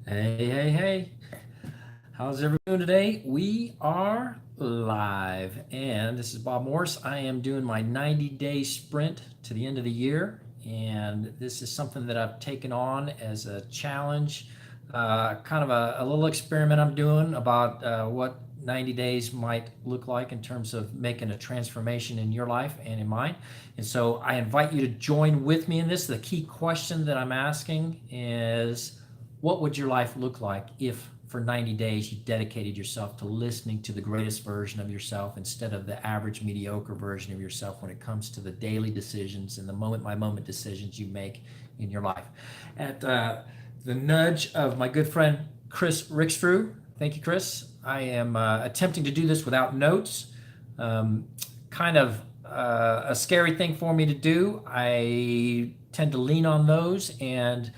Hey, hey, hey. How's everyone doing today? We are live, and this is Bob Morris. I am doing my 90-day sprint to the end of the year, and this is something that I've taken on as a challenge, kind of a little experiment I'm doing about what 90 days might look like in terms of making a transformation in your life and in mine. And so I invite you to join with me in this. The key question that I'm asking is, what would your life look like if for 90 days you dedicated yourself to listening to the greatest version of yourself instead of the average mediocre version of yourself when it comes to the daily decisions and the moment by moment decisions you make in your life? At the nudge of my good friend Chris Rixfrew, thank you, Chris. I am attempting to do this without notes. Kind of a scary thing for me to do. I tend to lean on those, and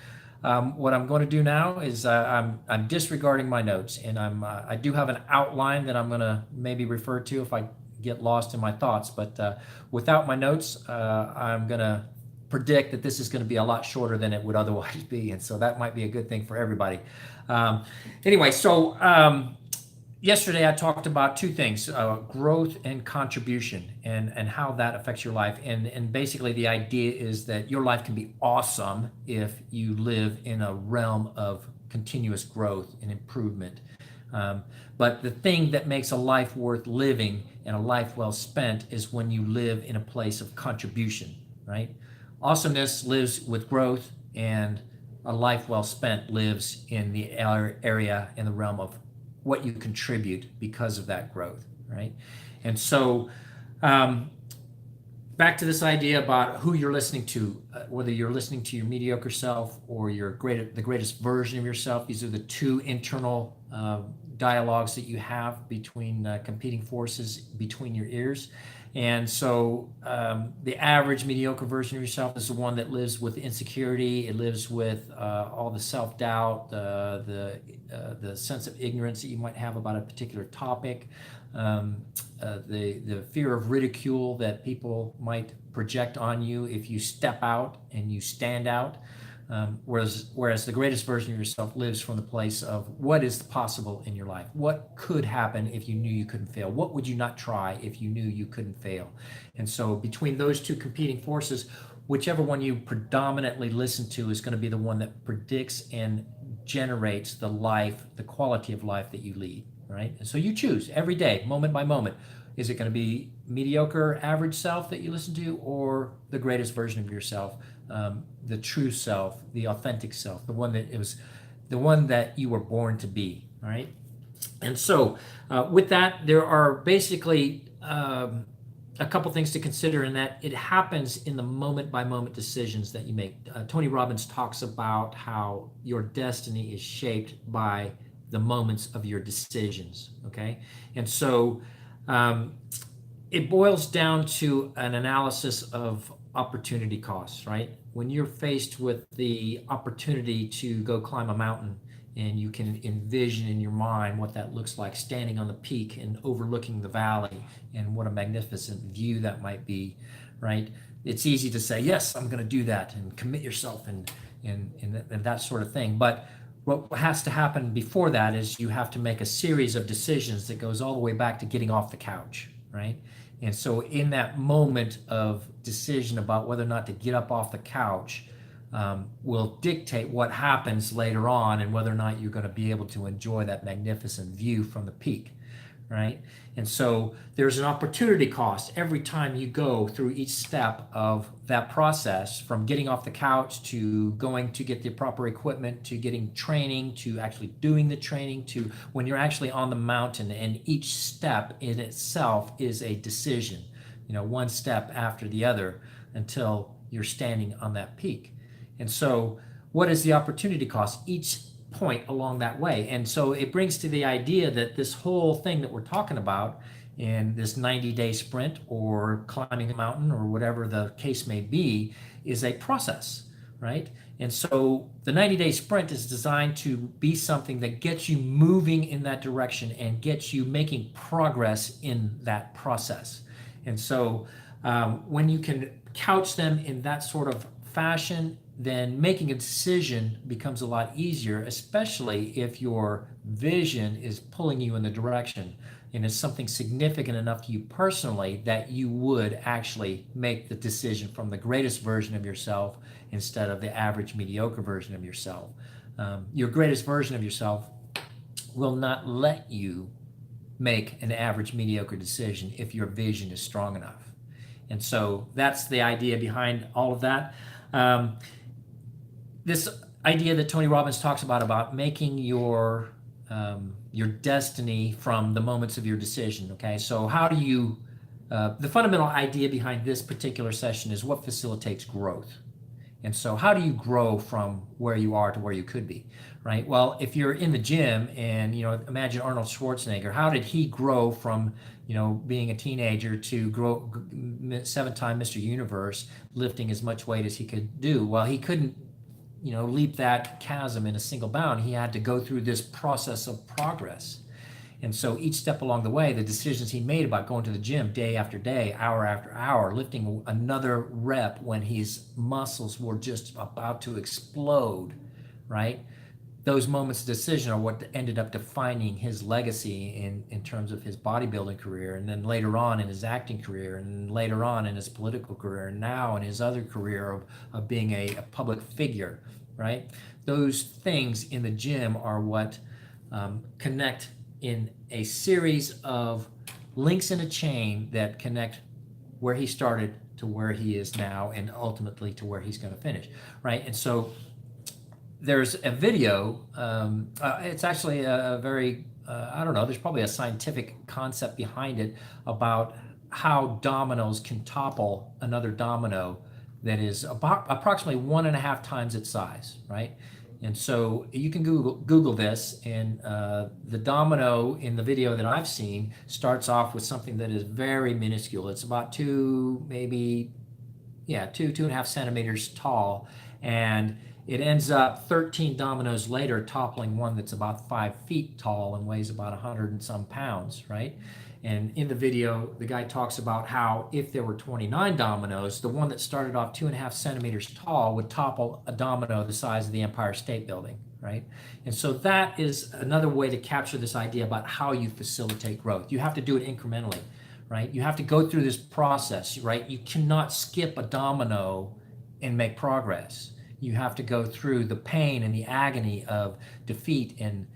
what I'm going to do now is I'm disregarding my notes, and I do have an outline that I'm going to maybe refer to if I get lost in my thoughts. But without my notes, I'm going to predict that this is going to be a lot shorter than it would otherwise be, and so that might be a good thing for everybody. Um, anyway, so yesterday I talked about two things: growth and contribution, and how that affects your life. And basically, the idea is that your life can be awesome if you live in a realm of continuous growth and improvement. But the thing that makes a life worth living and a life well spent is when you live in a place of contribution, right? Awesomeness lives with growth, and a life well spent lives in the area in the realm of what you contribute because of that growth, right? And so, um, back to this idea about who you're listening to, whether you're listening to your mediocre self or the greatest version of yourself. These are the two internal dialogues that you have between competing forces between your ears. And so the average mediocre version of yourself is the one that lives with insecurity. It lives with all the self-doubt, the sense of ignorance that you might have about a particular topic, the fear of ridicule that people might project on you if you step out and you stand out. Whereas the greatest version of yourself lives from the place of what is possible in your life. What could happen if you knew you couldn't fail? What would you not try if you knew you couldn't fail? And so between those two competing forces, whichever one you predominantly listen to is going to be the one that predicts and generates the quality of life that you lead, right? And so you choose every day, moment by moment. Is it going to be mediocre, average self that you listen to, or the greatest version of yourself, the true self, the authentic self, the one that you were born to be, all right? And so, with that, there are basically a couple things to consider in that it happens in the moment by moment decisions that you make. Tony Robbins talks about how your destiny is shaped by the moments of your decisions, okay? And so it boils down to an analysis of opportunity costs, right? When you're faced with the opportunity to go climb a mountain, and you can envision in your mind what that looks like, standing on the peak and overlooking the valley, and what a magnificent view that might be, right? It's easy to say, yes, I'm going to do that, and commit yourself and that sort of thing. But what has to happen before that is you have to make a series of decisions that goes all the way back to getting off the couch, right? And so in that moment of decision about whether or not to get up off the couch, will dictate what happens later on and whether or not you're going to be able to enjoy that magnificent view from the peak, right? And so there's an opportunity cost every time you go through each step of that process, from getting off the couch to going to get the proper equipment, to getting training, to actually doing the training, to when you're actually on the mountain. And each step in itself is a decision, one step after the other until you're standing on that peak. And so what is the opportunity cost each point along that way? And so it brings to the idea that this whole thing that we're talking about in this 90-day sprint or climbing a mountain or whatever the case may be is a process, right? And so the 90-day sprint is designed to be something that gets you moving in that direction and gets you making progress in that process. And so when you can couch them in that sort of fashion, then making a decision becomes a lot easier, especially if your vision is pulling you in the direction and it's something significant enough to you personally that you would actually make the decision from the greatest version of yourself instead of the average mediocre version of yourself. Your greatest version of yourself will not let you make an average mediocre decision if your vision is strong enough. And so that's the idea behind all of that. This idea that Tony Robbins talks about making your destiny from the moments of your decision. Okay, so how do you? The fundamental idea behind this particular session is what facilitates growth. And so how do you grow from where you are to where you could be, right? Well, if you're in the gym and, imagine Arnold Schwarzenegger, how did he grow from, being a teenager to grow 7-time Mr. Universe, lifting as much weight as he could do? Well, he couldn't, leap that chasm in a single bound. He had to go through this process of progress. And so each step along the way, the decisions he made about going to the gym day after day, hour after hour, lifting another rep when his muscles were just about to explode, right? Those moments of decision are what ended up defining his legacy in terms of his bodybuilding career, and then later on in his acting career, and later on in his political career, and now in his other career of being a public figure, right? Those things in the gym are what connect in a series of links in a chain that connect where he started to where he is now and ultimately to where he's going to finish, right? And so there's a video, it's actually a very, I don't know, there's probably a scientific concept behind it about how dominoes can topple another domino that is about approximately 1.5 times its size, right? And so you can Google this, and the domino in the video that I've seen starts off with something that is very minuscule. It's about 2.5 centimeters tall, and it ends up 13 dominoes later toppling one that's about 5 feet tall and weighs about 100 and some pounds, right? And in the video, the guy talks about how if there were 29 dominoes, the one that started off 2.5 centimeters tall would topple a domino the size of the Empire State Building, right? And so that is another way to capture this idea about how you facilitate growth. You have to do it incrementally, right? You have to go through this process, right? You cannot skip a domino and make progress. You have to go through the pain and the agony of defeat and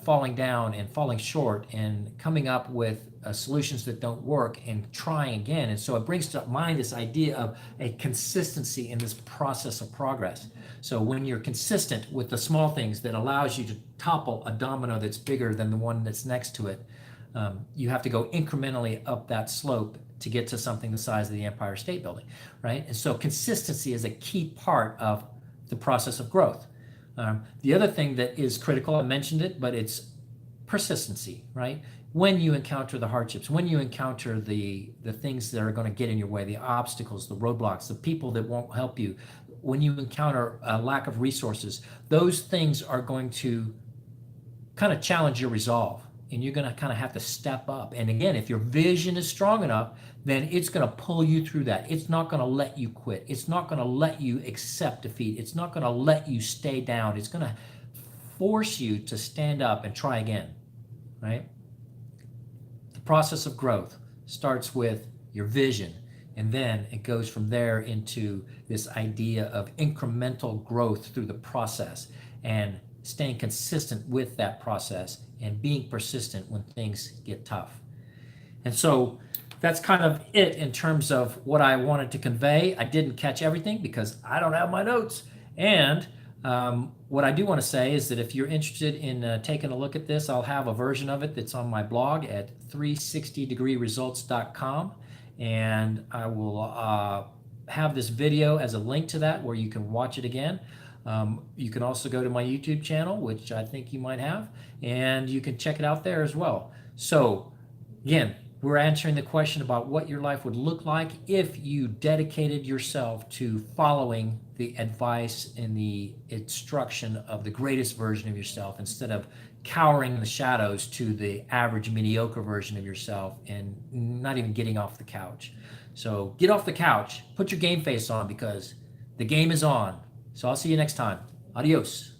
falling down and falling short and coming up with solutions that don't work and trying again. And so it brings to mind this idea of a consistency in this process of progress. So when you're consistent with the small things that allows you to topple a domino that's bigger than the one that's next to it, you have to go incrementally up that slope to get to something the size of the Empire State Building, right? And so consistency is a key part of the process of growth. The other thing that is critical, I mentioned it, but it's persistency, right? When you encounter the hardships, when you encounter the things that are going to get in your way, the obstacles, the roadblocks, the people that won't help you, when you encounter a lack of resources, those things are going to kind of challenge your resolve. And you're going to kind of have to step up. And again, if your vision is strong enough, then it's going to pull you through that. It's not going to let you quit. It's not going to let you accept defeat. It's not going to let you stay down. It's going to force you to stand up and try again, right? The process of growth starts with your vision, and then it goes from there into this idea of incremental growth through the process and staying consistent with that process and being persistent when things get tough. And so that's kind of it in terms of what I wanted to convey. I didn't catch everything because I don't have my notes. And what I do want to say is that if you're interested in taking a look at this, I'll have a version of it that's on my blog at 360degreeresults.com. And I will have this video as a link to that where you can watch it again. You can also go to my YouTube channel, which I think you might have, and you can check it out there as well. So again, we're answering the question about what your life would look like if you dedicated yourself to following the advice and the instruction of the greatest version of yourself instead of cowering in the shadows to the average mediocre version of yourself and not even getting off the couch. So get off the couch, put your game face on because the game is on. So I'll see you next time. Adios.